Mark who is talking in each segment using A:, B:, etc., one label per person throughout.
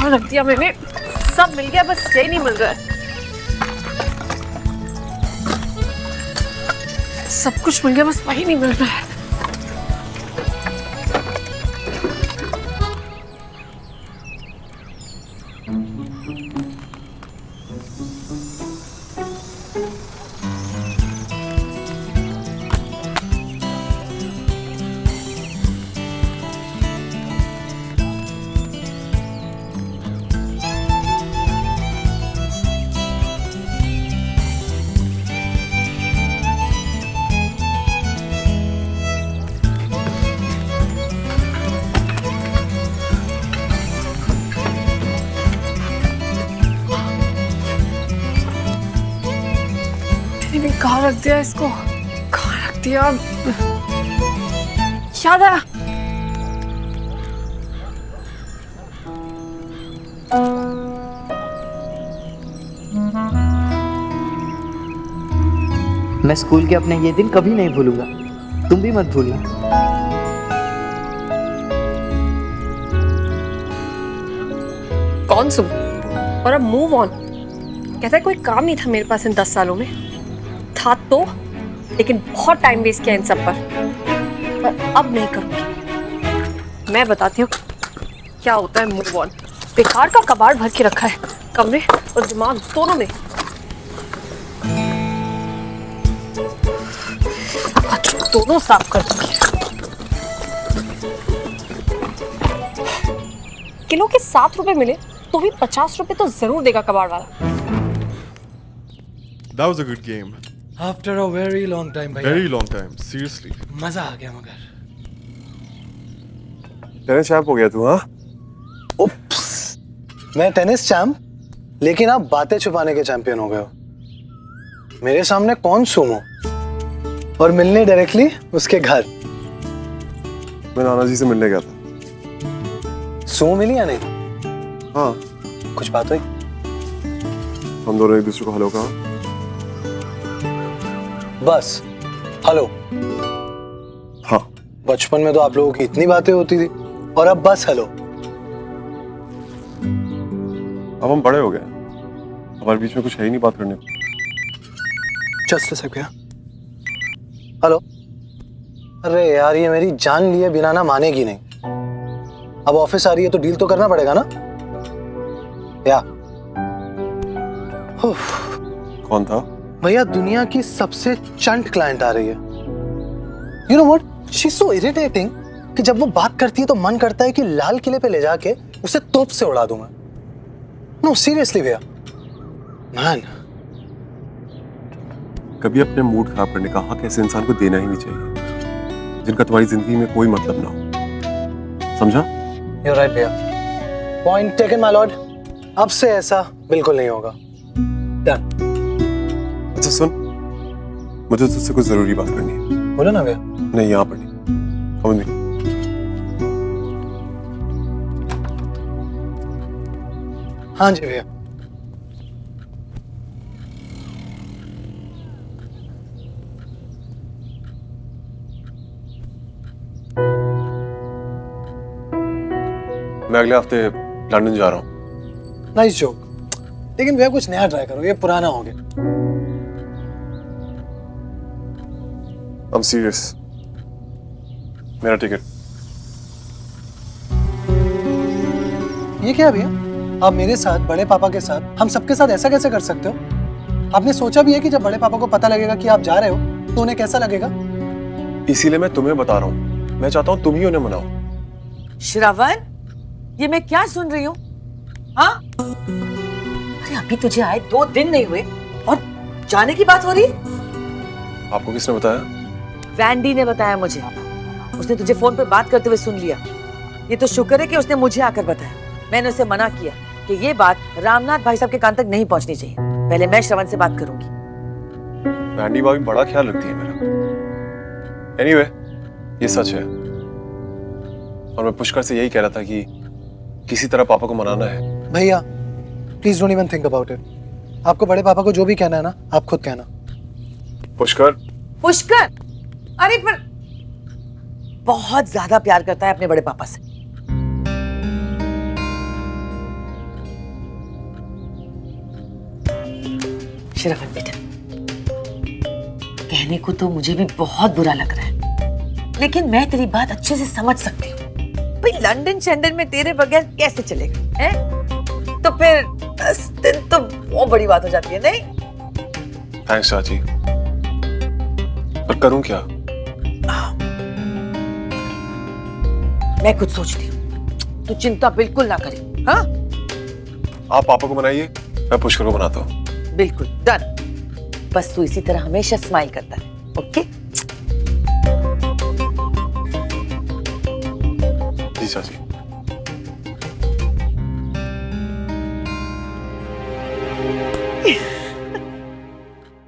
A: कहाँ रख दिया मैंने? सब मिल गया, बस यही नहीं मिल रहा है। सब कुछ मिल गया, बस वही नहीं मिल रहा है। कहाँ रख दिया इसको? कहाँ रख दिया? याद आया।
B: मैं स्कूल के अपने ये दिन कभी नहीं भूलूंगा, तुम भी मत भूलना।
A: कौन सुन? और अब मूव ऑन। कहता है कोई काम नहीं था मेरे पास इन 10 सालों में। था तो, लेकिन बहुत टाइम वेस्ट किया इन सब पर अब नहीं करूंगी। मैं बताती हूँ क्या होता है मूव ऑन। बेकार का कबाड़ भर के रखा है कमरे और दिमाग दोनों में। आज दोनों साफ कर दूंगी। किलो के 7 रुपए मिले तो भी 50 रुपए तो जरूर देगा कबाड़ वाला।
C: That was a good game.
D: After a very long time, भैया।
C: Very long time, seriously.
D: मजा आ गया मगर।
C: टेनिस चैंप हो गया तू, हाँ?
E: उप्स, मैं टेनिस चैंप, लेकिन आप बातें छुपाने के चैंपियन हो गए हो। मेरे सामने कौन सुमो और मिलने डायरेक्टली उसके घर।
C: मैं नाना जी से मिलने गया था।
E: सुमो मिली या नहीं?
C: हाँ।
E: कुछ बात हुई?
C: हम दोनों एक दूसरे को हेलो कहा।
E: बस हेलो।
C: हाँ।
E: बचपन में तो आप लोगों की इतनी बातें होती थी और अब बस हेलो।
C: अब हम बड़े हो गए, हमारे बीच में कुछ है ही नहीं बात करने को।
E: Just a second. हेलो। अरे यार, ये मेरी जान लिए बिना ना मानेगी नहीं। अब ऑफिस आ रही है तो डील तो करना पड़ेगा ना? या
C: कौन था?
E: भैया, दुनिया की सबसे चंट क्लाइंट आ रही है। You know what, she is so irritating कि जब वो बात करती है तो मन करता है कि लाल किले पे ले जाके उसे तोप से उड़ा दूंगा। नो सीरियसली भैया, मैन।
C: कभी अपने मूड खराब करने का हक ऐसे इंसान को देना ही नहीं चाहिए जिनका तुम्हारी जिंदगी में कोई मतलब ना हो, समझा?
E: यू राइट भैया, पॉइंट टेकन माय लॉर्ड। अब से ऐसा बिल्कुल नहीं होगा। डन।
C: अच्छा सुन, मुझे तुझसे कुछ जरूरी बात करनी है।
E: बोलो ना भैया।
C: नहीं, यहाँ पर नहीं, समझ नहीं।
E: हाँ जी भैया।
C: मैं अगले हफ्ते लंदन जा रहा हूँ।
E: नाइस जोक, लेकिन भैया कुछ नया ट्राई करो, ये पुराना हो गया।
C: I'm serious. मेरा टिकट।
E: ये क्या भैया, आप मेरे साथ, बड़े पापा के साथ, हम सबके साथ ऐसा कैसे कर सकते हो? आपने सोचा भी है कि जब बड़े पापा को पता लगेगा कि आप जा रहे हो तो उन्हें कैसा लगेगा?
C: इसीलिए मैं तुम्हें बता रहा हूँ। मैं चाहता हूँ तुम ही उन्हें मनाओ।
F: श्रवण, ये मैं क्या सुन रही हूँ? हाँ? अरे अभी तुझे आए 2 दिन नहीं हुए और जाने की बात हो रही?
C: आपको किसने बताया?
F: वैंडी ने बताया मुझे। उसने तुझे फोन पे बात करते हुए सुन लिया। ये तो शुक्र है कि उसने मुझे आकर बताया। मैंने उसे मना किया कि ये बात रामनाथ भाई साहब के कान तक नहीं पहुंचनी चाहिए। पहले मैं श्रवण से बात करूंगी।
C: वैंडी भाभी बड़ा ख्याल रखती है मेरा। एनीवे, ये सच है और मैं पुष्कर से यही कह रहा था कि किसी तरह पापा को मनाना है।
E: भैया please don't even think about it. आपको बड़े पापा को जो भी कहना है ना, आप खुद कहना।
C: पुष्कर।
F: पुष्कर? अरे पर बहुत ज्यादा प्यार करता है अपने बड़े पापा से। श्रवण बेटा, कहने को तो मुझे भी बहुत बुरा लग रहा है, लेकिन मैं तेरी बात अच्छे से समझ सकती हूँ। भाई लंदन शंदन में तेरे बगैर कैसे चलेगा, हैं? तो फिर 10 दिन तो बहुत बड़ी बात हो जाती है, नहीं?
C: थैंक्स चाची, पर करूं क्या?
F: मैं कुछ सोचती हूँ, तू चिंता बिल्कुल ना करे। हाँ
C: आप पापा को मनाइए, मैं पुष्कर को बनाता हूँ।
F: बिल्कुल डन। बस तू इसी तरह हमेशा स्माइल करता है, ओके?
C: जी चाची।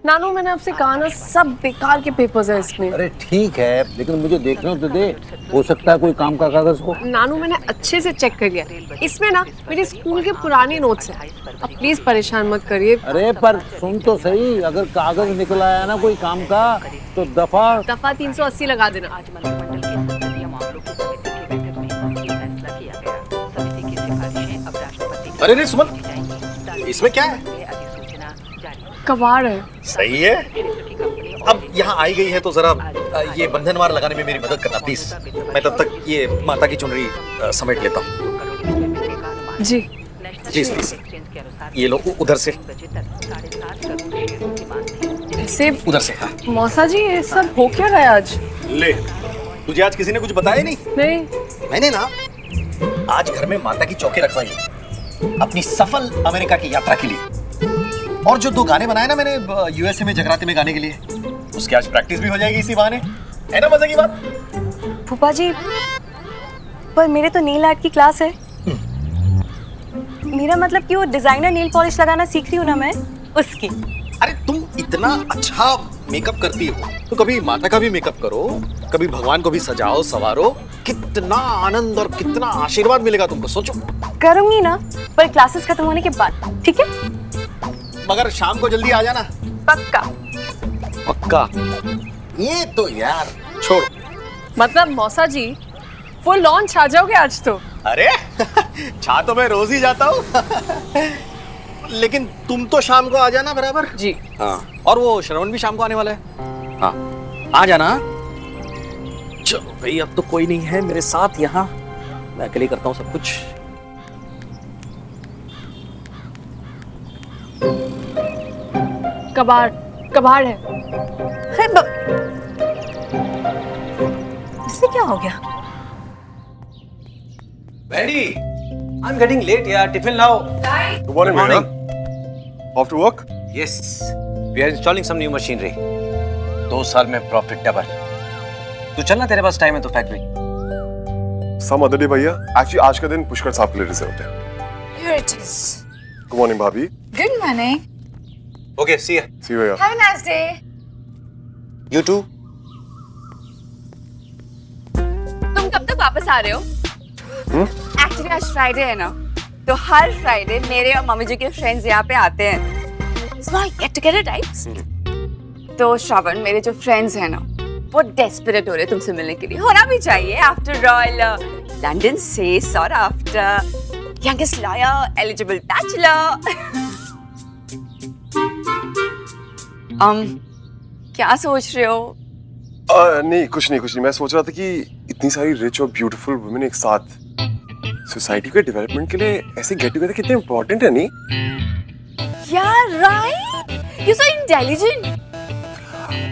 A: नानू मैंने आपसे कहा ना, सब बेकार के पेपर्स हैं इसमें।
G: अरे ठीक है, लेकिन मुझे देखने तो दे, हो सकता है कोई काम का कागज हो।
A: नानू मैंने अच्छे से चेक कर लिया, इसमें ना मेरे स्कूल के पुराने नोट्स हैं। अब प्लीज परेशान मत करिए।
G: अरे पर सुन तो सही, अगर कागज निकल आया ना कोई काम का तो दफा
A: 380 लगा देना।
H: अरे रे सुमन, इसमें क्या है?
A: कबाड़ है।
H: सही है। अब यहाँ आई गई है तो जरा ये बंधनवार लगाने में मेरी मदद करना प्लीज। मैं तब तक ये माता की चुनरी समेट लेता हूँ।
A: जी
H: प्लीज प्लीज, ये लो उधर से,
A: ऐसे
H: उधर से। हाँ
A: मौसा जी, ये सब हो क्या रहा है आज?
H: ले, तुझे आज किसी ने कुछ बताया नहीं?
A: नहीं।
H: मैंने ना आज घर में माता की चौकी रखवाई है अपनी सफल अमेरिका की यात्रा के लिए। और जो 2 गाने बनाए ना मैंने यूएसए में जगराते में गाने के लिए, उसकी आज प्रैक्टिस भी हो जाएगी इसी बहाने। है ना मजे की बात?
I: फूफा जी, पर मेरे तो नेल आर्ट की क्लास है। मेरा मतलब कि वो डिजाइनर नेल पॉलिश लगाना सीख रही हूँ ना मैं, उसकी।
H: अरे तुम इतना अच्छा मेकअप करती हो तो कभी माता का भी मेकअप करो, कभी भगवान को भी सजाओ संवारो। कितना आनंद और कितना आशीर्वाद मिलेगा तुमको, सोचो।
I: करूंगी ना, पर क्लासेस खत्म होने के बाद, ठीक है?
H: मगर शाम को जल्दी आ जाना।
I: पक्का।
H: पक्का। ये तो यार छोड़ो।
A: मतलब मौसा जी फुल लॉन्च आ जाओगे आज तो?
H: अरे छा तो मैं रोज ही जाता हूँ लेकिन तुम तो शाम को आ जाना बराबर।
A: जी
H: हाँ, और वो श्रवण भी शाम को आने वाला है। हाँ आ जाना। चलो भाई, अब तो कोई नहीं है मेरे साथ यहाँ, मैं अकेले करता हूँ सब कुछ।
A: कबाड़ है।
I: इससे क्या हो गया?
J: Wendy, I'm getting late यार, टिफिन लाओ।
C: Good morning, Meera. Off to work?
J: Yes, we are installing some new machinery. 2 साल में प्रॉफिट डबल। तू चलना, तेरे पास टाइम है तो फैक्ट्री।
C: Some other day भैया। Actually आज का दिन पुष्कर साहब के लिए रिजर्व्ड है।
I: Here it is.
C: Good morning भाभी।
I: Good morning.
J: Okay, see ya.
C: See you भैया।
I: Have a nice day.
J: You too.
I: तुम कब तक वापस आ रहे हो? एक्चुअली आज फ्राइडे है ना, तो हर फ्राइडे मेरे और मम्मी जी के फ्रेंड्स यहाँ पे आते हैं। Small get together types. तो श्रवण, मेरे जो फ्रेंड्स हैं ना, वो डेस्परेट हो रहे तुमसे मिलने के लिए। होना भी चाहिए, आफ्टर ऑल लंदन से sought after youngest lawyer eligible bachelor. क्या सोच रहे हो?
C: नहीं कुछ नहीं। मैं सोच रहा था कि इतनी सारी रिच और ब्यूटीफुल वुमेन एक साथ सोसाइटी के डेवलपमेंट के लिए ऐसे गेट टुगेदर कितने इम्पोर्टेंट है, नहीं?
I: यार right, you so intelligent.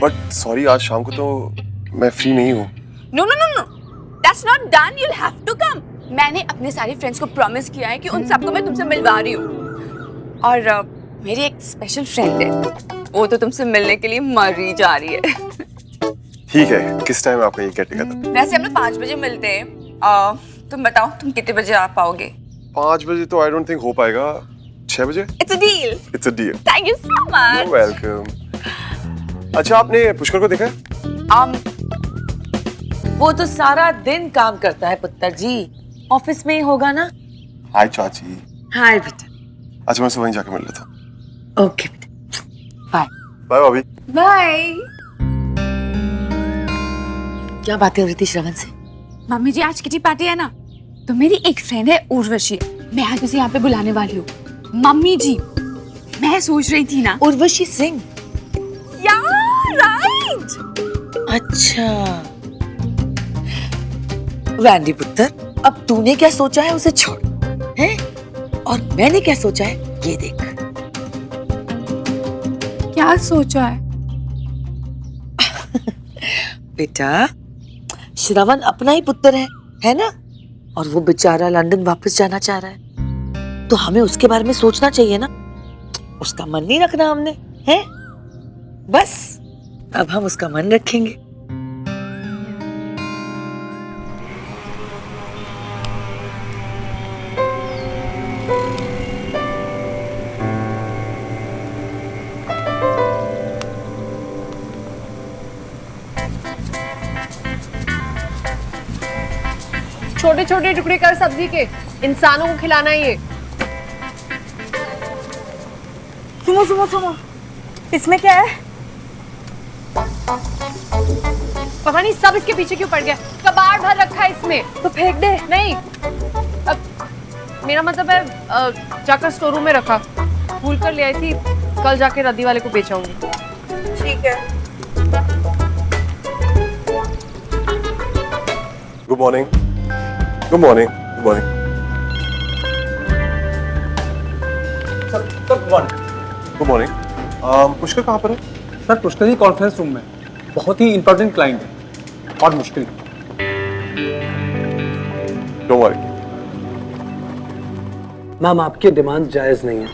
C: But sorry, आज शाम को तो मैं फ्री नहीं हूँ।
I: No no no no, that's not done, you will have to come. मैंने अपने सारे फ्रेंड्स को प्रॉमिस किया है कि उन सबको मैं तुमसे मिलवा रही हूँ। और मेरी एक स्पेशल फ्रेंड है, वो तो तुमसे मिलने के लिए मर ही जा रही है।
C: ठीक है, किस टाइम आपका ये गेट टुगेदर?
I: वैसे हम लोग 5 बजे मिलते हैं। तुम बताओ तुम कितने बजे आ पाओगे?
C: 5 बजे तो आई डोंट थिंक हो पाएगा। 6 बजे?
I: It's a deal.
C: It's a deal.
I: Thank you so much.
C: You welcome. अच्छा, आपने पुष्कर को देखा है?
F: वो तो सारा दिन काम करता है पुत्र जी, ऑफिस में ही होगा ना।
C: हाय चाची।
F: हाय बेटा।
C: अच्छा मैं वहीं जाके मिल लेता हूँ।
F: ओके बेटा, बाय।
C: बाय भाभी।
I: बाय।
F: क्या बातें हो रही थी श्रवण से?
I: मम्मी जी आज किटी पार्टी है ना, तो मेरी एक फ्रेंड है उर्वशी, मैं आज उसे यहाँ पे बुलाने वाली हूँ। मम्मी जी मैं सोच रही थी ना।
F: उर्वशी सिंह।
I: या राइट।
F: अच्छा वैंडी पुत्र, अब तूने क्या सोचा है उसे छोड़, हैं? और मैंने क्या सोचा है ये देख।
I: क्या सोचा है?
F: बेटा श्रवण अपना ही पुत्र है ना? और वो बेचारा लंदन वापस जाना चाह रहा है, तो हमें उसके बारे में सोचना चाहिए ना। उसका मन नहीं रखना हमने, हैं? बस अब हम उसका मन रखेंगे।
A: छोटे छोटे टुकड़े कर सब्जी के, इंसानों को खिलाना है ये।
I: सुनो सुनो सुनो, इसमें क्या है?
A: पता नहीं सब इसके पीछे क्यों पड़ गया। कबाड़ भर रखा है इसमें।
I: तो फेंक दे।
A: नहीं, अब मेरा मतलब है जाकर स्टोर रूम में रखा, भूल कर ले आई थी, कल जाके रद्दी वाले को बेचाऊंगी।
I: ठीक है।
C: Good morning. Good morning. Good morning. Good morning. Pushkar कहाँ पर है?
K: सर पुष्कर जी कॉन्फ्रेंस रूम में, बहुत ही इंपॉर्टेंट क्लाइंट है और मुश्किल।
C: Don't worry.
E: मैम आपकी डिमांड जायज नहीं है।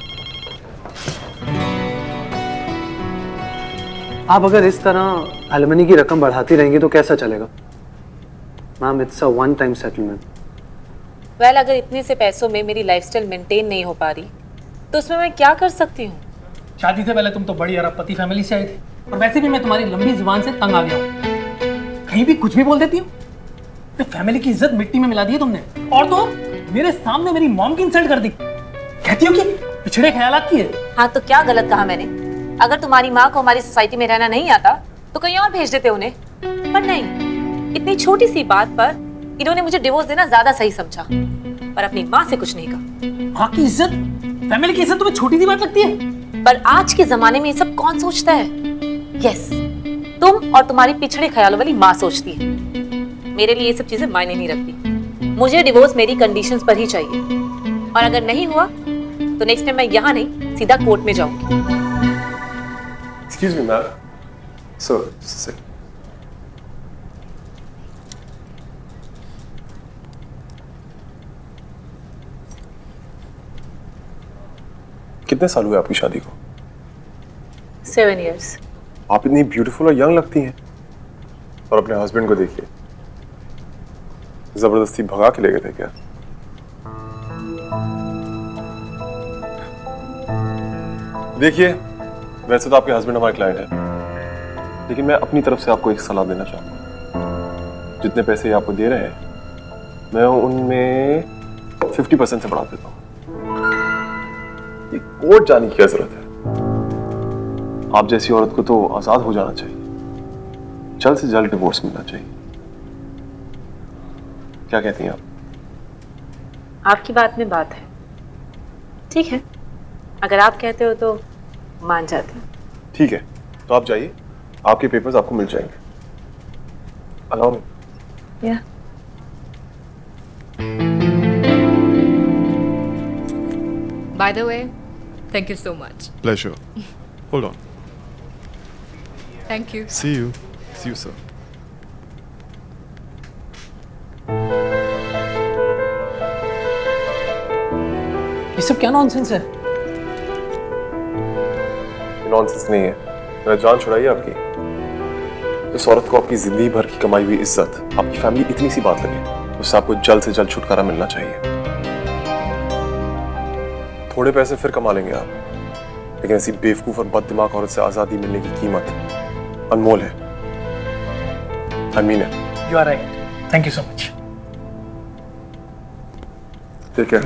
E: आप अगर इस तरह एलिमनी की रकम बढ़ाती रहेंगी तो कैसा चलेगा? Ma'am it's a one time settlement.
L: Well, अगर इतने से पैसों में मेरी लाइफस्टाइल मेंटेन नहीं हो पा रही तो उसमें मैं क्या कर सकती हूँ?
K: शादी से पहले तुम तो बड़ी अरबपति फैमिली से आई थी, और वैसे भी मैं तुम्हारी लंबी जुबान से तंग आ गया हूँ। कहीं भी कुछ भी बोल देती हूँ। फैमिली की इज्जत मिट्टी में मिला दी है तुमने, और तो मेरे सामने मेरी मॉम की इंसल्ट कर दी। कहती हो कि पिछड़े ख्यालात की है।
L: हाँ तो क्या गलत कहा मैंने? अगर तुम्हारी माँ को हमारी सोसाइटी में रहना नहीं आता तो कहीं और भेज देते उन्हें, पर नहीं, इतनी छोटी सी बात पर इन्होंने मुझे डिवोर्स देना ज्यादा सही समझा, पर अपनी माँ से कुछ नहीं कहा।
K: माँ की इज्जत, फैमिली की इज्जत तुम्हें छोटी सी बात लगती है?
L: पर आज के जमाने में ये सब कौन सोचता है? यस, तुम और तुम्हारी पिछड़े ख्यालों वाली माँ सोचती है। मेरे लिए ये सब चीजें मायने नहीं रखती। मुझे डिवोर्स मेरी कंडीशंस पर ही चाहिए, और अगर नहीं हुआ तो नेक्स्ट टाइम मैं यहाँ नहीं सीधा कोर्ट में जाऊंगी।
C: Excuse me ma'am. Sir sit. कितने साल हुए आपकी शादी को?
L: 7 years।
C: आप इतनी ब्यूटीफुल और यंग लगती हैं। और अपने हस्बैंड को देखिए, जबरदस्ती भगा के ले गए थे क्या? देखिए, वैसे तो आपके हस्बैंड हमारे क्लाइंट है, लेकिन मैं अपनी तरफ से आपको एक सलाह देना चाहूंगा। जितने पैसे ये आपको दे रहे हैं, मैं उनमें 50% से बढ़ा देता हूँ। ये कोर्ट जाने की क्या जरूरत है? आप जैसी औरत को तो आजाद हो जाना चाहिए, जल्द से जल्द डिवोर्स मिलना चाहिए। क्या कहती हैं आप?
L: आपकी बात में बात है। ठीक है, अगर आप कहते हो तो मान जाते हैं।
C: ठीक है, तो आप जाइए, आपके पेपर्स आपको मिल जाएंगे। Allow me.
L: या
M: By the way, thank you so much.
C: Pleasure. Hold on.
M: Thank you.
C: See you. See you, sir.
K: ये सब क्या नॉनसेंस है?
C: नॉनसेंस नहीं है। मैंने जान छुड़ाई है आपकी। इस औरत को आपकी जिंदगी भर की कमाई हुई इज्जत, आपकी फैमिली इतनी सी बात लगे, उससे आपको जल्द से जल्द छुटकारा मिलना चाहिए। थोड़े पैसे फिर कमा लेंगे आप, लेकिन ऐसी बेवकूफ और बददिमाग औरत से आजादी मिलने की कीमत अनमोल है। I mean it.
K: You are right. Thank you so much.
C: Take care.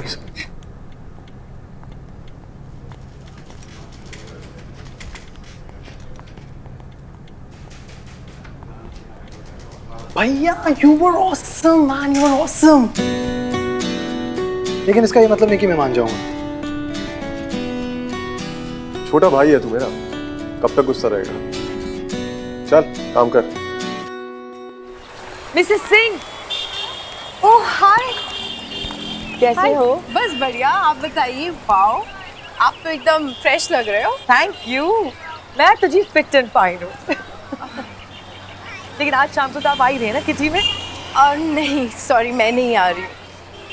E: भैया you were awesome man, you were awesome। लेकिन इसका ये मतलब नहीं कि मैं मान जाऊंगा।
C: छोटा भाई है तू मेरा, कब तक गुस्सा रहेगा? चल काम कर।
F: मिसेस सिंह,
I: ओह हाय,
F: कैसे हो?
I: बस बढ़िया, आप बताइए। वाओ, आप तो एकदम फ्रेश लग रहे हो।
F: थैंक यू, मैं तो जी फिट एंड फाइन हूँ। लेकिन आज शाम को तो आप आ ही रहे हैं ना किटी में?
I: और नहीं, सॉरी, मैं नहीं आ रही हूँ।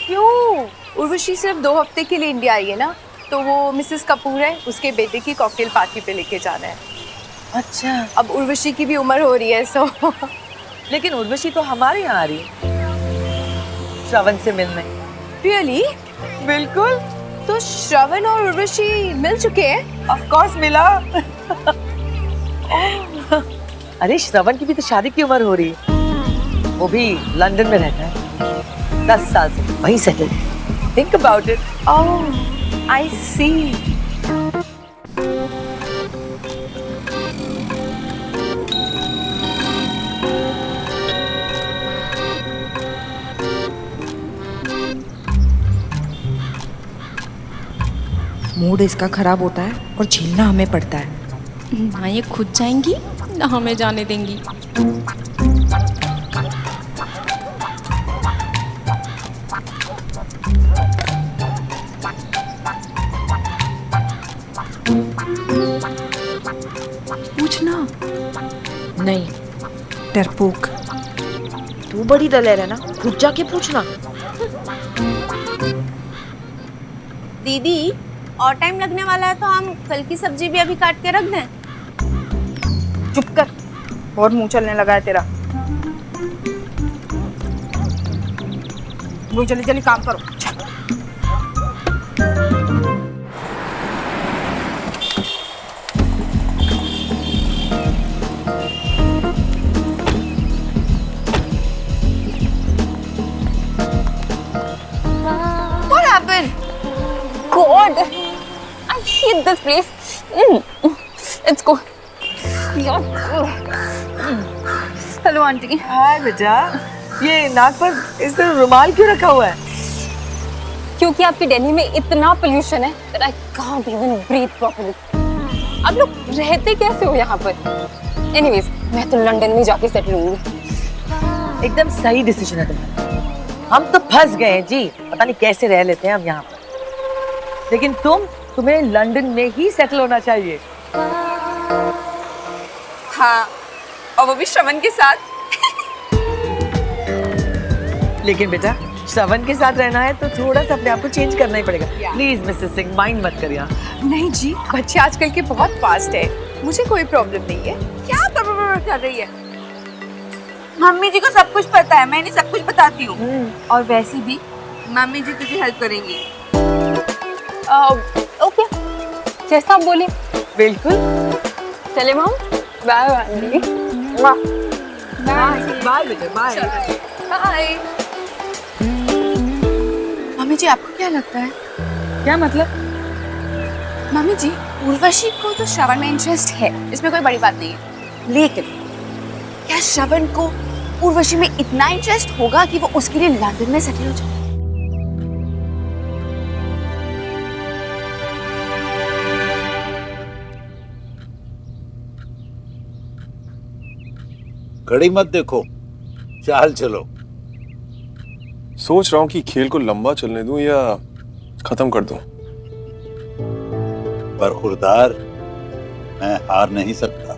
F: क्यों?
I: उर्वशी सिर्फ 2 हफ्ते के लिए इंडिया आई है ना, तो वो मिसेस कपूर है, उसके बेटे की कॉकटेल पार्टी पे लेके जाना है।
F: अच्छा,
I: अब उर्वशी की भी उम्र हो रही है, सो
F: लेकिन उर्वशी तो हमारे यहाँ आ रही है श्रवण से मिलने।
I: रियली?
F: बिल्कुल।
I: तो श्रवण और उर्वशी मिल चुके हैं?
F: ऑफ कोर्स मिला। अरे श्रवण की भी तो शादी की उम्र हो रही है, वो भी लंदन में रहता है, 10 साल से वहीं सेटल है। Think about it.
I: Oh, I see.
N: Mood इसका खराब होता है और झेलना हमें पड़ता है।
M: ना ये खुद जाएंगी ना हमें जाने देंगी।
N: पूछना
L: नहीं,
N: डरपोक।
L: तू बड़ी दलेर है ना, खुद जाके पूछना।
I: दीदी, और टाइम लगने वाला है तो हम कल की सब्जी भी अभी काट के रख दें?
N: चुप कर, बहुत मुंह चलने लगा है तेरा। वो जल्दी जल्दी काम करो।
I: What happened? God, I hate this place. Let's go. Hello aunty.
F: Hi बेटा, ये नाक पर इस तरह रुमाल क्यों रखा हुआ है?
A: क्योंकि आपकी दिल्ली में इतना पोल्यूशन है that I can't even breathe properly. आप लोग रहते कैसे हो यहाँ पर? Anyways, मैं तो लंदन में जाके सेटल होंगी।
F: एकदम सही डिसीजन है तुम्हारा। हम तो फंस गए हैं जी, पता नहीं कैसे रह लेते हैं हम यहाँ पर। लेकिन तुम्हें लंदन में ही सेटल होना चाहिए।
I: हाँ, और वो भी श्रवण के साथ।
F: लेकिन बेटा, श्रवण के साथ रहना है तो थोड़ा सा अपने आप को चेंज करना ही पड़ेगा। प्लीज मिसेस सिंह, माइंड मत करिए।
I: नहीं जी, बच्चे आजकल के बहुत फास्ट है, मुझे कोई प्रॉब्लम नहीं है। क्या बड़बड़ कर रही है? मम्मी जी को सब कुछ पता है, मैं इन्हें सब कुछ बताती हूँ। और वैसे भी मम्मी जी तुझे हेल्प करेंगी।
A: ओके, जैसा आप बोले।
F: बिल्कुल।
A: चले मॉम, बाय बाय।
F: बाय बेटा, बाय।
I: बाय। मम्मी जी, आपको क्या लगता है?
F: क्या मतलब?
I: मम्मी जी, उर्वशी को तो श्रवण में इंटरेस्ट है, इसमें कोई बड़ी बात नहीं है। लेकिन क्या श्रवण को उर्वशी में इतना इंटरेस्ट होगा कि वो उसके लिए लंदन में सेटल हो जाए?
G: घड़ी मत देखो, चाल चलो।
C: सोच रहा हूँ कि खेल को लंबा चलने दूं या खत्म कर दूं।
G: पर खुरदार, मैं हार नहीं सकता।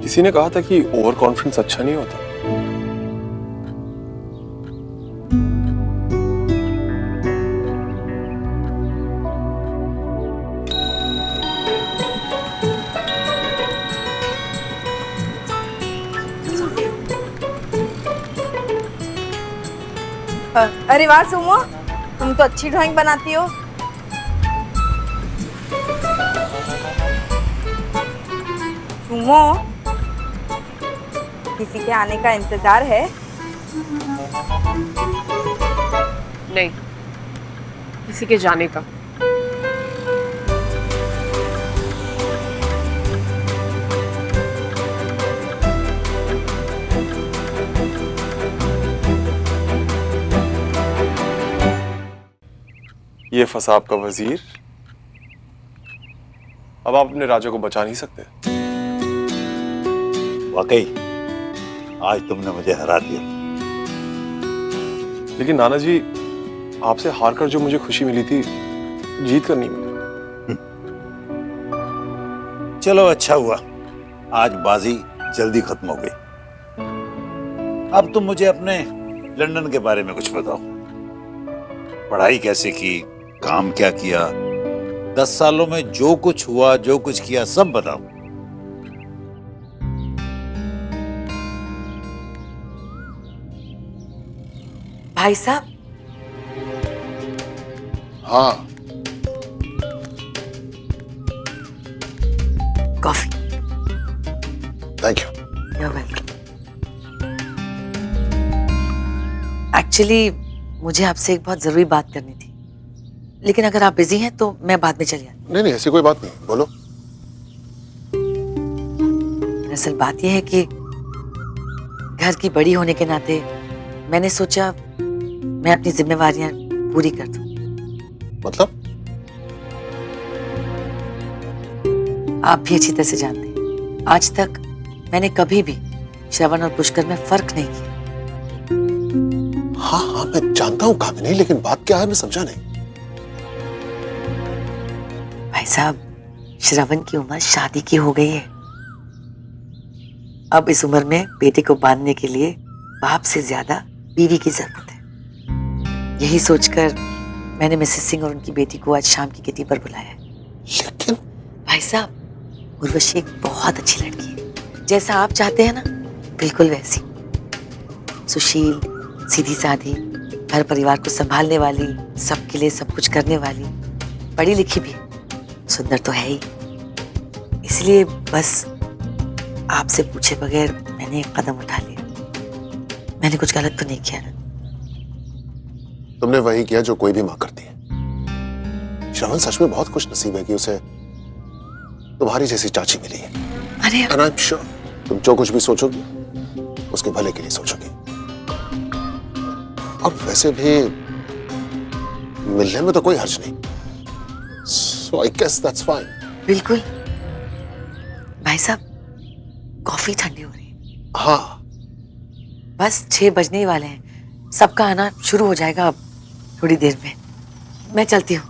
C: किसी ने कहा था कि ओवर कॉन्फिडेंस अच्छा नहीं होता।
N: अरे वाह सुमो, तुम तो अच्छी ड्राइंग बनाती हो। सुमो, किसी के आने का इंतजार है?
A: नहीं, किसी के जाने का।
C: ये फंसा आपका वजीर अब आप अपने राजा को बचा नहीं सकते।
O: वाकई आज तुमने मुझे हरा दिया।
C: लेकिन नाना जी, आपसे हार कर जो मुझे खुशी मिली थी, जीत कर नहीं मिली।
O: चलो अच्छा हुआ, आज बाजी जल्दी खत्म हो गई। अब तुम मुझे अपने लंदन के बारे में कुछ बताओ। पढ़ाई कैसे की, काम क्या किया, 10 सालों में जो कुछ हुआ, जो कुछ किया, सब बताओ।
F: भाई साहब।
C: हाँ।
F: Coffee.
C: Thank you.
F: You're welcome. Actually मुझे आपसे एक बहुत जरूरी बात करनी थी, लेकिन अगर आप बिजी हैं तो मैं बाद में चली आती।
C: नहीं, ऐसी कोई बात नहीं, बोलो।
F: दरअसल बात यह है कि घर की बड़ी होने के नाते मैंने सोचा मैं अपनी जिम्मेवारियां पूरी कर दूं।
C: मतलब?
F: आप भी अच्छी तरह से जानते हैं, आज तक मैंने कभी भी श्रवण और पुष्कर में फर्क नहीं किया।
C: हाँ, मैं जानता हूँ कामिनी, लेकिन बात क्या है मैं समझा नहीं।
F: भाई साहब, श्रवण की उम्र शादी की हो गई है। अब इस उम्र में बेटे को बांधने के लिए बाप से ज्यादा बीवी की जरूरत है। यही सोचकर मैंने मिसेस सिंह और उनकी बेटी को आज शाम की किटी पर बुलाया है।
C: लेकिन
F: भाई साहब, उर्वशी एक बहुत अच्छी लड़की है, जैसा आप चाहते हैं ना, बिल्कुल वैसी। सुशील, सीधी साधी, हर परिवार को संभालने वाली, सबके लिए सब कुछ करने वाली, पढ़ी लिखी भी, सुंदर तो है ही। इसलिए बस आपसे पूछे बगैर मैंने एक कदम उठा लिया। मैंने कुछ गलत तो नहीं किया ना?
C: तुमने वही किया जो कोई भी माँ करती है। श्रवण सच में बहुत खुश नसीब है कि उसे तुम्हारी जैसी चाची मिली है।
F: अरे
C: And I'm sure तुम जो कुछ भी सोचोगी उसके भले के लिए सोचोगी। अब वैसे भी मिलने में तो कोई हर्ज नहीं। So I guess that's fine.
F: बिल्कुल। भाई साहब, कॉफी ठंडी हो रही है।
C: हाँ।
F: बस 6 बजने ही वाले हैं, सबका आना शुरू हो जाएगा अब थोड़ी देर में। मैं चलती हूँ।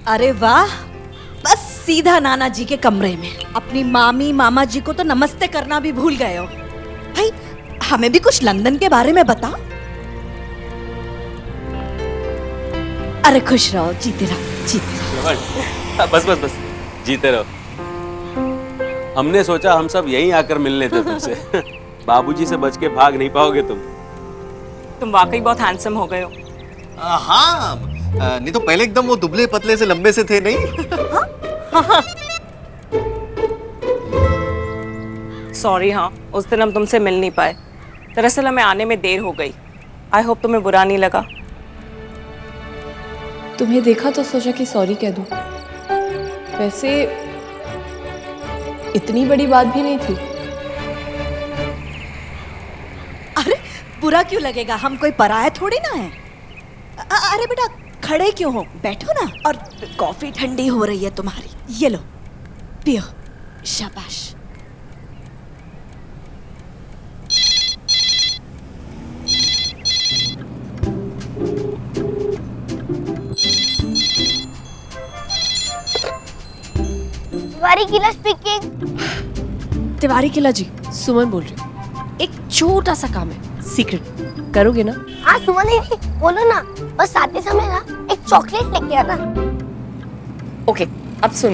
P: अरे वाह, बस सीधा नाना जी के कमरे में। अपनी मामी मामा जी को तो नमस्ते करना भी भूल गए हो। भाई, हमें भी कुछ लंदन के बारे में बता। अरे खुश रहो, जीते रहो, जीते रहो।
J: बस बस बस, जीते रहो। हमने सोचा हम सब यहीं आकर मिल लेते तुमसे। बाबूजी से बच के भाग नहीं पाओगे तुम
Q: वाकई बहुत हैंडसम हो गए हो।
H: हाँ, नहीं तो पहले एकदम वो दुबले पतले से लंबे से थे नहीं।
Q: सॉरी, हाँ उस दिन हम तुमसे मिल नहीं पाए। दरअसल हमें आने में देर हो गई। आई होप तुम्हें बुरा नहीं लगा।
R: तुम्हें देखा तो सोचा कि सॉरी कह दूं। वैसे इतनी बड़ी बात भी नहीं थी।
P: अरे बुरा क्यों लगेगा, हम कोई पराया थोड़ी ना है। अरे बेटा खड़े क्यों हो, बैठो ना। और कॉफी ठंडी हो रही है तुम्हारी, ये लो पियो। शाबाश।
S: तिवारी किला स्पीकिंग।
R: तिवारी किला जी, सुमन बोल रही हूँ। एक छोटा सा काम है, सीक्रेट करोगे ना?
S: हाँ सुमन दीदी, बोलो ना। बस आते समय ना एक चॉकलेट लेके आना।
R: ओके, अब सुन।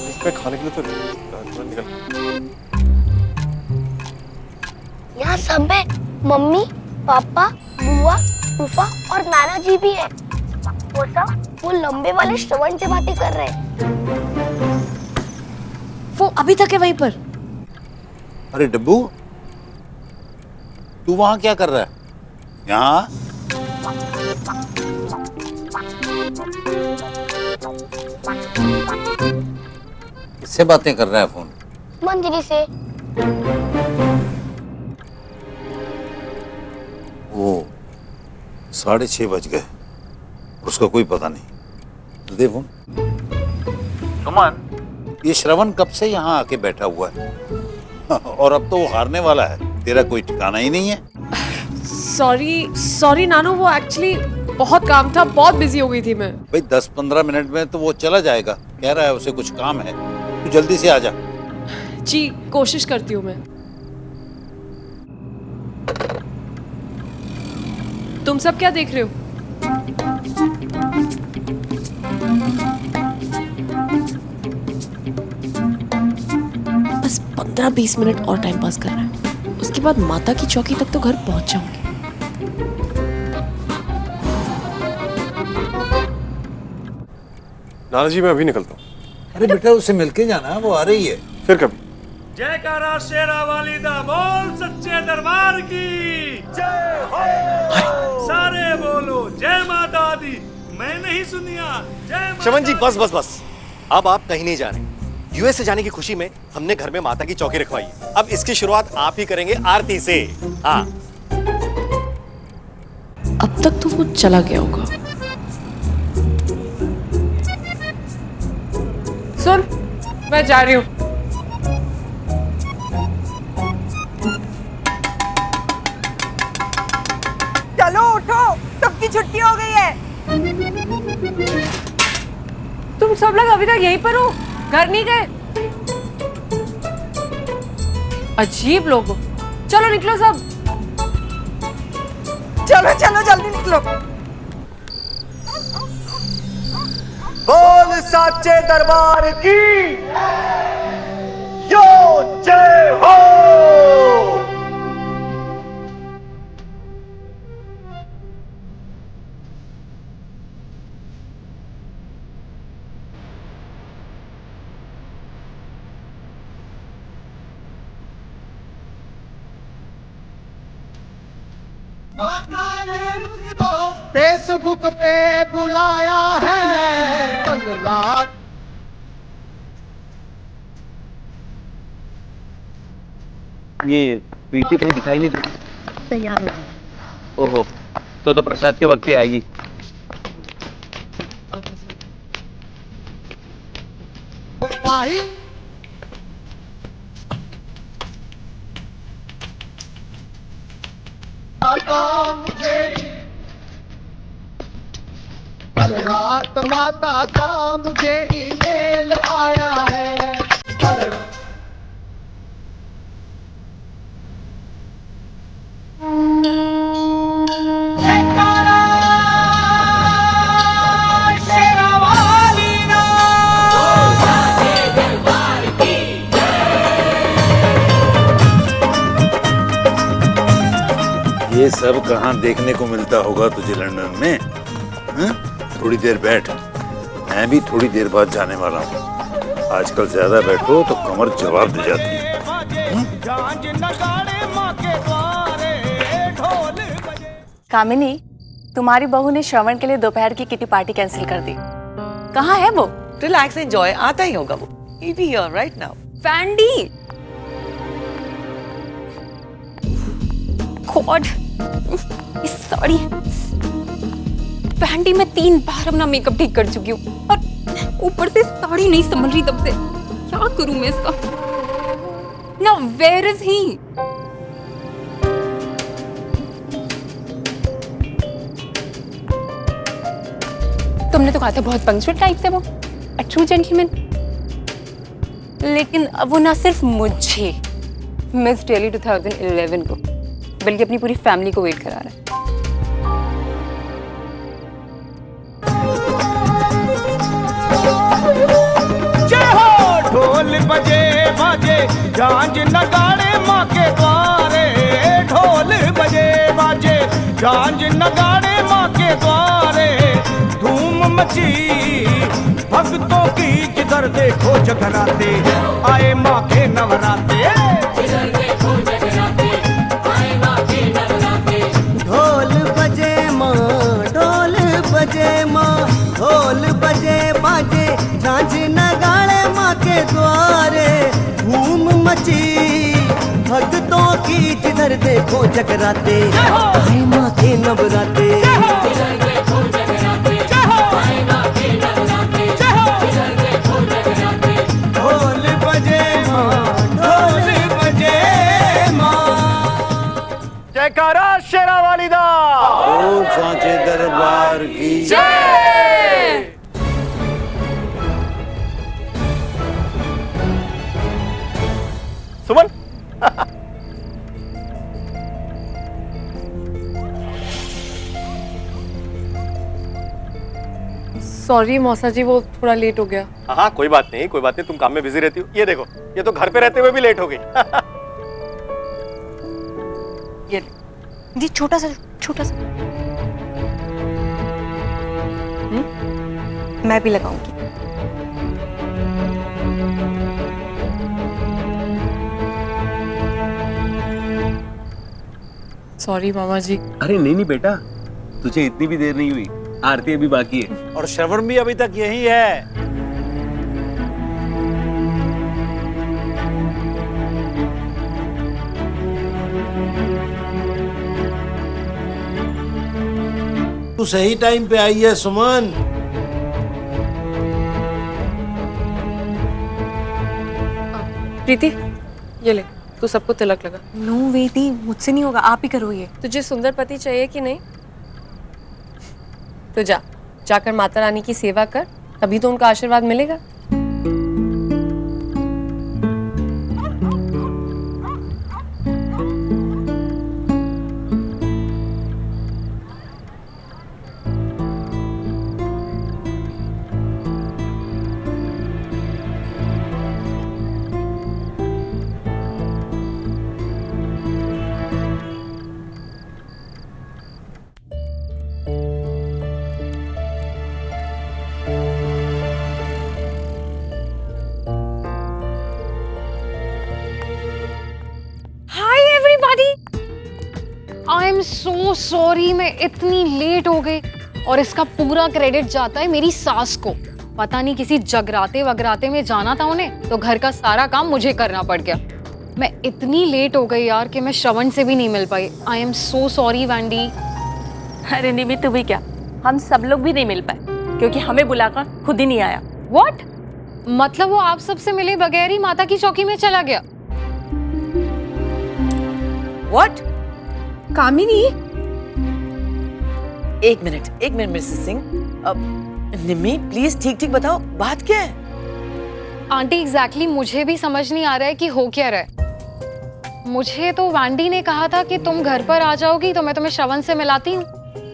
C: इसमें खाने के लिए तो निकल।
S: यहाँ सब है, मम्मी पापा बुआ फूफा और नाना जी भी है। वो सब वो लंबे वाले श्रवण से बातें कर रहे हैं।
R: वो अभी तक है वहीं पर।
O: अरे डब्बू, तू वहां क्या कर रहा है? यहाँ किससे बातें कर रहा है फोन?
S: मंजरी से।
O: वो 6:30 बज गए, उसका कोई पता नहीं। दे फोन। कमान, ये श्रवण कब से यहाँ आके बैठा हुआ है? और अब तो वो हारने वाला है, तेरा कोई ठिकाना ही नहीं है।
R: सॉरी नानू, वो एक्चुअली बहुत काम था, बहुत बिजी हो गई थी मैं।
O: भाई 10-15 मिनट में तो वो चला जाएगा, कह रहा है उसे कुछ काम है, तू जल्दी से आ जा।
R: जी कोशिश करती हूँ मैं। तुम सब क्या देख रहे हो? बस 15-20 मिनट और टाइम पास करना है, उसके बाद माता की चौकी तक तो घर पहुंच जाऊंगी।
C: नाना जी मैं अभी निकलता हूँ।
O: अरे बेटा उससे मिलके जाना, वो आ रही है।
C: फिर कभी।
T: जयकारा शेरा वाली दा बोल सच्चे दरबार की जय हो। सारे बोलो जय माता दी, मैं नहीं सुनिया जय।
H: श्रवण जी बस बस बस, अब आप कहीं नहीं जा रहे। यूएस से जाने की खुशी में हमने घर में माता की चौकी रखवाई है। अब इसकी शुरुआत आप ही करेंगे आरती से। हाँ
R: अब तक तो वो चला गया होगा। सुन, मैं जा रही हूँ।
F: चलो उठो, सबकी छुट्टी हो गई है।
A: तुम सब लोग अभी तक यहीं पर हो, घर नहीं गए? अजीब लोग हो। चलो निकलो सब।
F: चलो चलो जल्दी निकलो।
T: बोल सच्चे दरबार की यो जय हो।
G: फेसबुक पे बुलाया है
J: ये प्रीति कहीं दिखाई नहीं देती।
P: तैयार हो।
J: ओहो, तो प्रसाद के वक्त ही आएगी।
G: भाई रात माता का मुझे ईमेल आया है।
O: ये सब कहाँ देखने को मिलता होगा तुझे लंदन में? थोड़ी देर बैठ, मैं भी थोड़ी देर बाद जाने वाला हूँ। आजकल ज्यादा बैठो तो कमर जवाब दे जाती है।
I: कामिनी, तुम्हारी बहू ने श्रवण के लिए दोपहर की किटी पार्टी कैंसिल कर दी। कहाँ है वो?
F: रिलैक्स एंजॉय, आता ही होगा वो। He'll be here right now.
I: फैंडी, God, इस साड़ी फैंडी में 3 बार अपना मेकअप ठीक कर चुकी हूँ और ऊपर से साड़ी नहीं संभल रही तब से। क्या करूं मैं इसका? ना वेयर इज ही? तुमने तो कहा था बहुत पंक्चुअल टाइप से वो, अ ट्रू जेंटलमैन। लेकिन अब वो ना सिर्फ मुझे मिस दिल्ली 2011 को बल्कि अपनी पूरी फैमिली को वेट करा रहा है।
T: जय हो। ढोल बजे बाजे झांझ नगाड़े माँ के द्वारे। ढोल बजे बाजे झांझ नगाड़े माँ के द्वारे। धूम मची भक्तों की, जिधर देखो जगराते आए माँ के नवराते।
U: ढोल बजे माँ, ढोल बजे माँ, ढोल बजे बाजे झांझ नगाड़े माँ के द्वारे धूम मची, भक्तों की जिधर देखो जगराते, आए माँ के नवराते। ढोल बजे माँ, ढोल बजे माँ।
H: जयकारा शेरा वालिदा।
O: ओ सांचे दरबार की
I: जय।
H: सुमन
A: सॉरी मौसा जी, वो थोड़ा लेट हो गया।
H: हाँ हाँ कोई बात नहीं, कोई बात नहीं, तुम काम में बिजी रहती हो। ये देखो, ये तो घर पे रहते हुए भी लेट हो गई।
N: ये छोटा सा मैं भी लगाऊंगी।
A: सॉरी मामा जी।
J: अरे नहीं नहीं बेटा, तुझे इतनी भी देर नहीं हुई, आरती अभी बाकी है।
O: और श्रवण भी अभी तक यही है।
G: तू सही टाइम पे आई है सुमन।
A: प्रीति ये ले, तू सबको तिलक लगा।
N: नो वेदी, मुझसे नहीं होगा, आप ही करो ये।
A: तुझे सुंदर पति चाहिए कि नहीं? तो जाकर माता रानी की सेवा कर, तभी तो उनका आशीर्वाद मिलेगा।
B: आई एम सो सॉरी, मैं इतनी लेट हो गई और इसका पूरा क्रेडिट जाता है मेरी सास को। पता नहीं किसी जगराते वगराते में जाना था उन्हें, तो घर का सारा काम मुझे करना पड़ गया। मैं इतनी लेट हो गई यार कि मैं श्रवण से भी नहीं मिल पाई। I am so sorry Wendy.
Q: अरे निमी तू भी क्या, हम सब लोग भी नहीं मिल पाए क्योंकि हमें बुलाकर खुद ही नहीं आया।
B: व्हाट? मतलब वो आप सबसे मिले बगैर ही माता की चौकी में चला गया?
F: व्हाट?
A: कामिनी,
F: एक minute Mrs Singh. Nimmi please ठीक ठीक बताओ, बात क्या है?
B: आंटी एग्जैक्टली मुझे भी समझ नहीं आ रहा है कि हो क्या रहा है। मुझे तो वैंडी ने कहा था कि तुम घर पर आ जाओगी तो मैं तुम्हें श्रवण से मिलाती हूँ,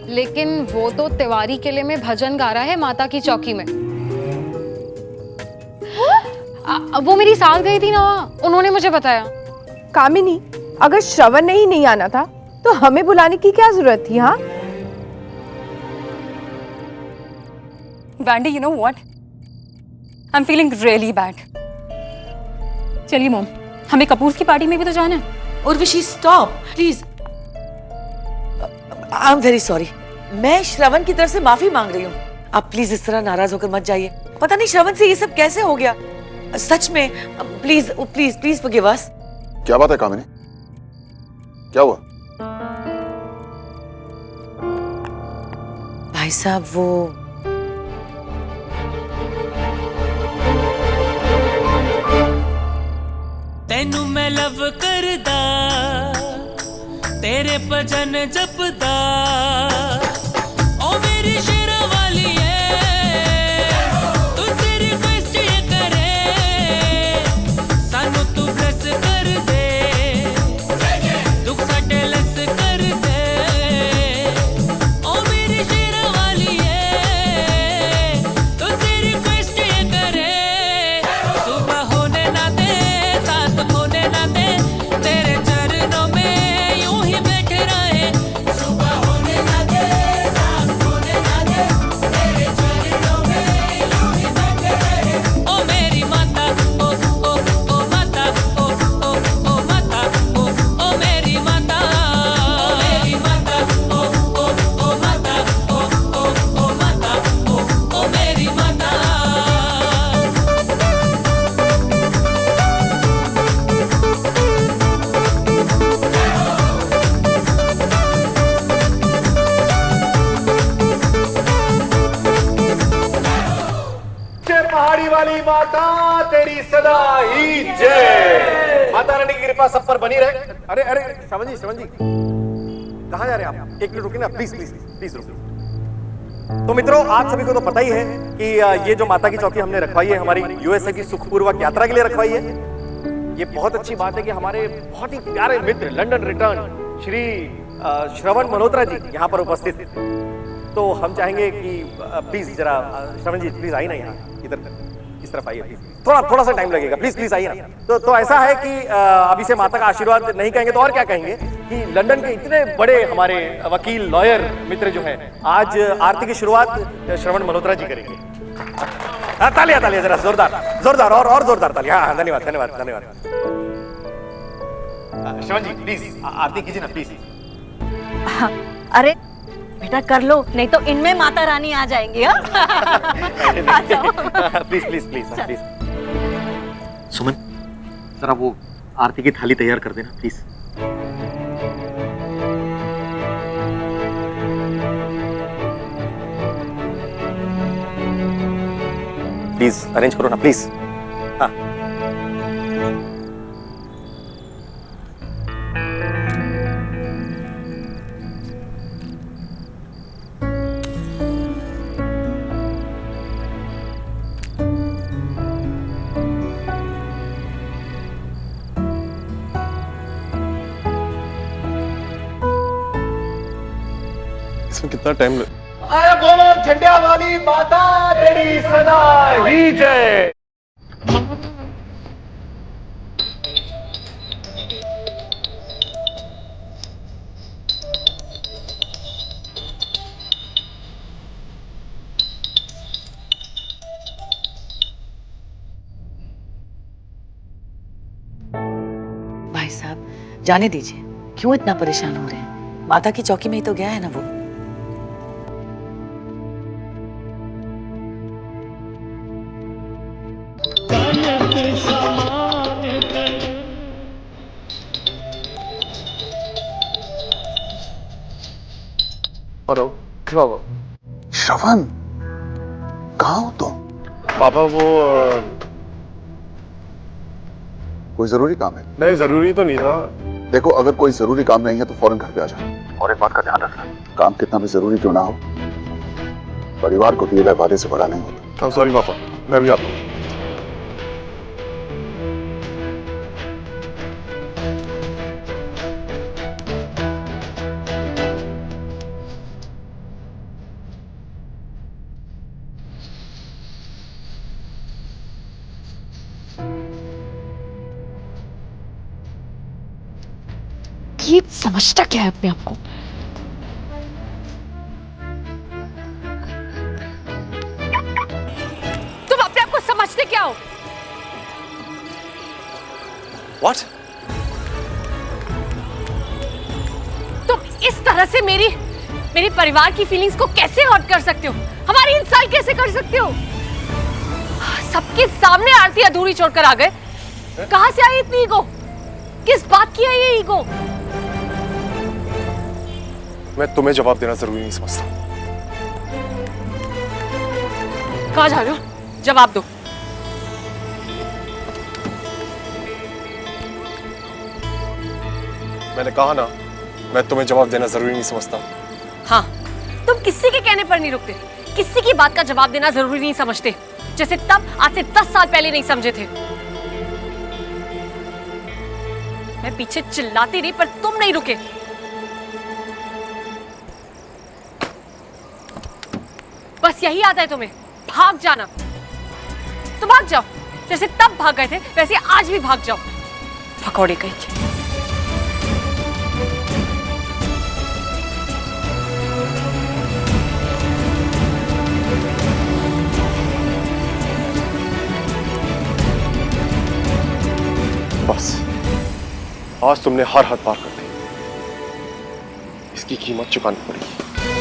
B: लेकिन वो तो तिवारी किले में भजन गा रहा है माता की चौकी में। वो मेरी साथ गई थी ना, उन्होंने मुझे बताया।
R: कामिनी, अगर श्रवण ने ही नहीं आना था तो हमें बुलाने की क्या जरूरत थी? हाँ
N: Vendée, you know what, I am feeling really bad. चलिए मॉम, हमें कपूर की पार्टी में भी तो जाना है।
F: Urvashi stop please. I am very sorry, मैं श्रवण की तरफ से माफी मांग रही हूँ। आप प्लीज इस तरह नाराज होकर मत जाइए। पता नहीं श्रवण से ये सब कैसे हो गया, सच में। प्लीज प्लीज प्लीज फॉरगिव अस।
V: क्या बात है कामिनी, क्या हुआ?
F: भाई साहब वो
W: तेनू मैं लव करदा, तेरे भजन जपदा, ओ मेरी शेरा वाली है, तू तेरी रिक्वेस्ट ये करे, सानू तू ब्लेस कर दे, दुख साडे लस कर दे, ओ मेरी शेरा वाली है, तू तेरी रिक्वेस्ट ये करे, सुबह होने ना दे, साथ होने ना दे, तेरे चरणों में यूं ही बैठे रहे, सुबह होने ना दे, साथ होने ना दे,
H: माता तेरी सदा ही जय। माता रानी की कृपा सब पर बनी रहे। अरे अरे श्रवण जी कहाँ जा रहे हैं आप? एक मिनट रुकिए ना, प्लीज प्लीज प्लीज रुकिए। तो मित्रों, आप सभी को तो पता ही है कि ये जो माता की चौकी हमने रखवाई है हमारी यूएसए की सुखपूर्वक यात्रा के लिए रखवाई है। ये बहुत अच्छी बात है कि हमारे बहुत ही प्यारे मित्र लंदन रिटर्न श्री श्रवण मल्होत्रा जी यहाँ पर उपस्थित हैं। तो हम चाहेंगे कि प्लीज जरा श्रवण जी प्लीज आइए ना यहाँ, इधर इस तरफ आइए। थोड़ा सा टाइम लगेगा, प्लीज प्लीज आइए ना। तो ऐसा है कि अभी से माता का आशीर्वाद नहीं कहेंगे तो और क्या कहेंगे कि लंदन के इतने बड़े हमारे वकील लॉयर मित्र जो हैं आज आरती की शुरुआत श्रवण मल्होत्रा जी करेंगे। तालियां तालियां जरा जोरदार और जोरदार तालियां। हाँ, धन्यवाद धन्यवाद धन्यवाद। श्रवण जी प्लीज आरती कीजिए ना प्लीज।
P: अरे बेटा कर लो, नहीं तो इनमें माता रानी आ जाएंगी।
H: Please please please please. Suman जरा वो आरती की थाली तैयार कर देना प्लीज। प्लीज अरेंज करो ना प्लीज। हाँ
C: इसमें कितना टाइम लग...
T: अरे बोलो झंडिया वाली माता तेरी सदा ही जय।
F: भाई साहब जाने दीजिए, क्यों इतना परेशान हो रहे हैं? माता की चौकी में ही तो गया है ना वो।
V: श्रवण कहाँ हो तुम?
C: पापा वो
V: कोई जरूरी काम है?
C: नहीं जरूरी तो नहीं था।
V: देखो अगर कोई जरूरी काम नहीं है तो फौरन घर पे आ जाओ। और एक बात का ध्यान रखना, काम कितना भी जरूरी क्यों ना हो, परिवार को दिए गए वादे से बड़ा नहीं होता।
C: सॉरी पापा, मैं भी आता हूँ।
R: ये समझता क्या है अपने आप को?
A: तुम अपने आप को समझते क्या हो?
C: What?
A: तुम इस तरह से मेरे परिवार की फीलिंग्स को कैसे हर्ट कर सकते हो? हमारी इंसल्ट कैसे कर सकते हो? सबके सामने आरती अधूरी छोड़कर आ गए। कहां से आई इतनी ईगो? किस बात की है ये ईगो?
C: मैं तुम्हें जवाब देना जरूरी नहीं समझता।
A: कहां जा रहे हो? जवाब दो।
C: मैंने कहा ना, मैं तुम्हें जवाब देना जरूरी नहीं समझता।
A: हाँ, तुम किसी के कहने पर नहीं रुकते, किसी की बात का जवाब देना जरूरी नहीं समझते, जैसे तब आज से 10 साल पहले नहीं समझे थे। मैं पीछे चिल्लाती रही पर तुम नहीं रुके। बस यही आता है तुम्हें, भाग जाना। तो भाग जाओ, जैसे तब भाग गए थे वैसे आज भी भाग जाओ, भगौड़े कहीं के।
C: बस आज तुमने हर हद पार कर दी, इसकी कीमत चुकानी पड़ेगी।